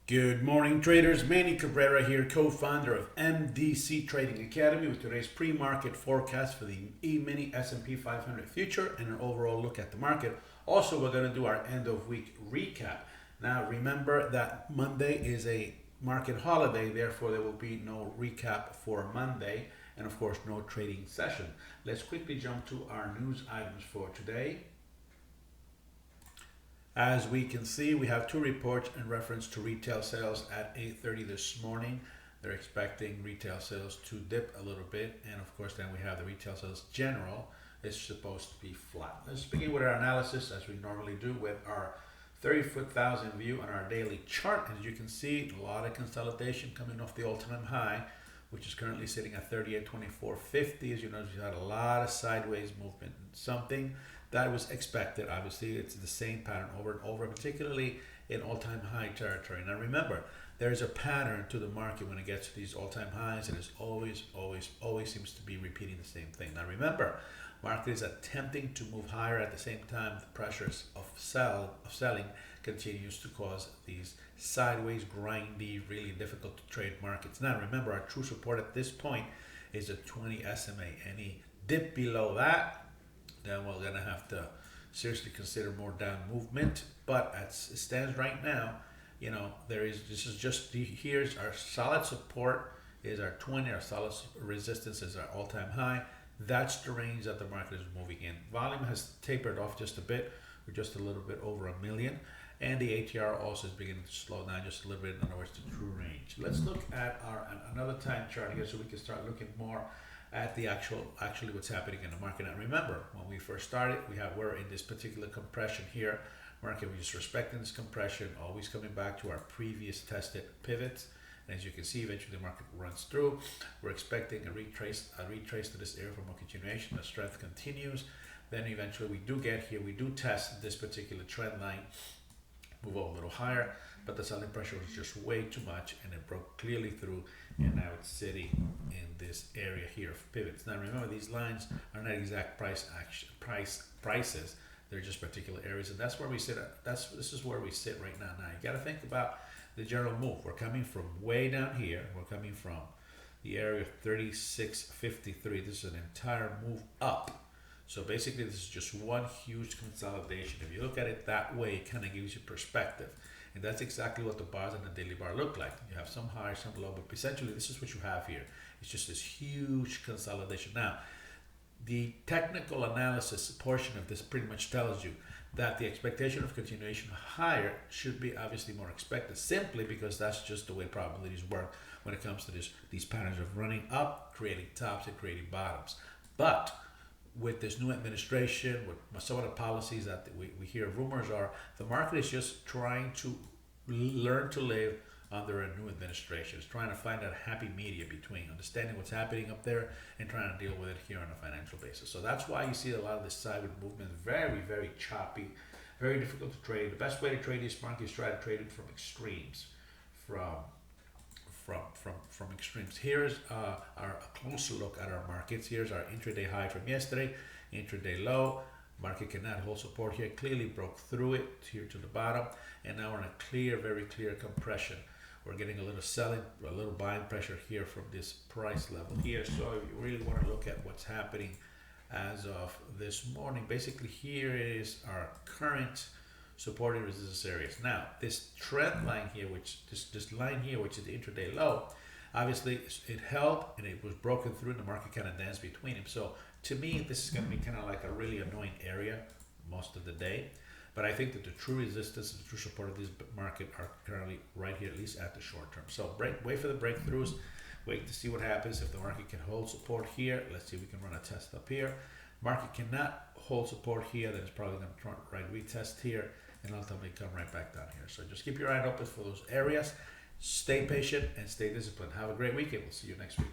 Good morning, traders. Manny Cabrera here, co-founder of MDC Trading Academy, with today's pre-market forecast for the Emini S P 500 future and an overall look at the market. Also, we're going to do our end of week recap. Now, remember that Monday is a market holiday, therefore there will be no recap for Monday, and of course, no trading session. Let's quickly jump to our news items for today. As we can see, we have two reports in reference to retail sales at 8:30 this morning. They're expecting retail sales to dip a little bit. And of course, then we have the retail sales general. It's supposed to be flat. Let's begin with our analysis as we normally do with our 30,000 view on our daily chart. As you can see, a lot of consolidation coming off the all-time high, which is currently sitting at 38.2450. As you notice, we had a lot of sideways movement. Something that was expected. Obviously, it's the same pattern over and over, particularly in all-time high territory. Now remember, there's a pattern to the market when it gets to these all-time highs, and it always seems to be repeating the same thing. Now remember, market is attempting to move higher at the same time. The pressures of selling continues to cause these sideways, grindy, really difficult to trade markets. Now remember, our true support at this point is a 20 SMA. Any dip below that, then we're going to have to seriously consider more down movement. But as it stands right now, here's our solid support is our 20, our solid resistance is our all-time high. That's the range that the market is moving in. Volume has tapered off just a bit. We're just a little bit over 1 million. And the ATR also is beginning to slow down just a little bit. In other words, the true range. Let's look at another time chart here so we can start looking more at the actually what's happening in the market. And remember, when we first started, we're in this particular compression here. Market, we're just respecting this compression, always coming back to our previous tested pivots. And as you can see, eventually the market runs through. We're expecting a retrace to this area from a continuation. The strength continues. Then eventually we do get here, we do test this particular trend line, move up a little higher, but the selling pressure was just way too much, and it broke clearly through, and now it's sitting in this area here of pivots. Now remember, these lines are not exact prices, they're just particular areas, and that's where we sit at. This is where we sit right now. Now you got to think about the general move. We're coming from way down here. We're coming from the area of 36.53. This is an entire move up. So basically, this is just one huge consolidation. If you look at it that way, it kind of gives you perspective. And that's exactly what the bars and the daily bar look like. You have some high, some low, but essentially this is what you have here. It's just this huge consolidation. Now, the technical analysis portion of this pretty much tells you that the expectation of continuation higher should be obviously more expected, simply because that's just the way probabilities work when it comes to these patterns of running up, creating tops, and creating bottoms. But with this new administration, with some of the policies that we hear rumors are, the market is just trying to learn to live under a new administration. It's trying to find that happy medium between understanding what's happening up there and trying to deal with it here on a financial basis. So that's why you see a lot of this sideward movement, very, very choppy, very difficult to trade. The best way to trade this market is try to trade it from extremes, from extremes. Here's a closer look at our markets. Here's our intraday high from yesterday, intraday low. Market cannot hold support here. Clearly broke through it here to the bottom, and now we're in a very clear compression. We're getting a little selling, a little buying pressure here from this price level here. So if you really want to look at what's happening as of this morning, basically here is our current supporting resistance areas. Now, this trend line here, this line here, which is the intraday low, obviously it held and it was broken through, and the market kind of danced between them. So to me, this is going to be kind of like a really annoying area most of the day. But I think that the true resistance and the true support of this market are currently right here, at least at the short term. So wait for the breakthroughs. Wait to see what happens. If the market can hold support here, let's see if we can run a test up here. Market cannot hold support here, then it's probably going to try right retest here, and ultimately come right back down here. So just keep your eye open for those areas. Stay patient and stay disciplined. Have a great weekend. We'll see you next week.